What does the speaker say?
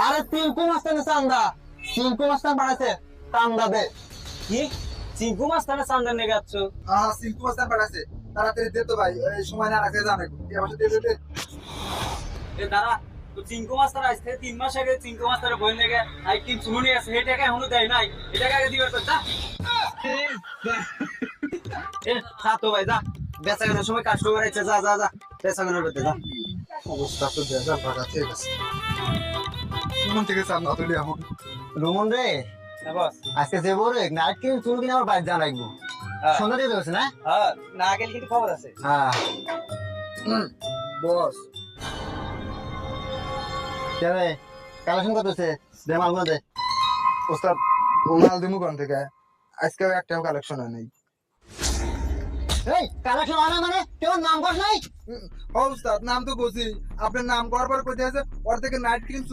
আরে চিঙ্কু মাস্টার চান্দা, চিঙ্কু মাস্টার বাড়াইছে চান্দা দে। কি চিঙ্কু মাস্তানে চান্দার নিয়ে যাচ্ছ? সিঙ্কু মাস্টার পাঠাচ্ছে, তাড়াতাড়ি দে তো ভাই, এই সময় না রাখে জানে এই মাসে দে দে দে। এ দাঁড়া, তো চিঙ্কু মাস্টার আজ থেকে 3 মাস আগে চিঙ্কু মাস্টারের বই লেগে আইটিম শুনুনি আছে, সেই টাকা এখনো দেয় নাই। এটাকে আগে দিবার কথা। এ যা তো ভাই যা, বেচা কেনার সময় কাস্টমার আছে, যা যা যা বেচা কেনার করতে যা। অবস্থা তো দেখা ভাগাতে গেছে। কোন থেকে চান্দা তুলি এখন? রুমন রে, হ্যাঁ বস। আজকে যে বড় নাইট কিন চুল কিনে আমার বাইরে জানা লাগবো। হ্যাঁ। সন্ধ্যা দিয়ে দেবো না? হ্যাঁ, না গেলে কিন্তু খবর আছে। হ্যাঁ। বস, কে রে, কালেকশন করতেছে, দে মালগুলো দে। ওস্তাদ মাল দিমু কোন থেকে? আজকে একটাও কালেকশন হয় নাই। এই কালেকশন আনা মানে কেউ নাম কর নাই? ও ওস্তাদ, নাম তো বলছি, আপনার নাম করবার কোথায় আছে? ওর থেকে নাইট ক্রিম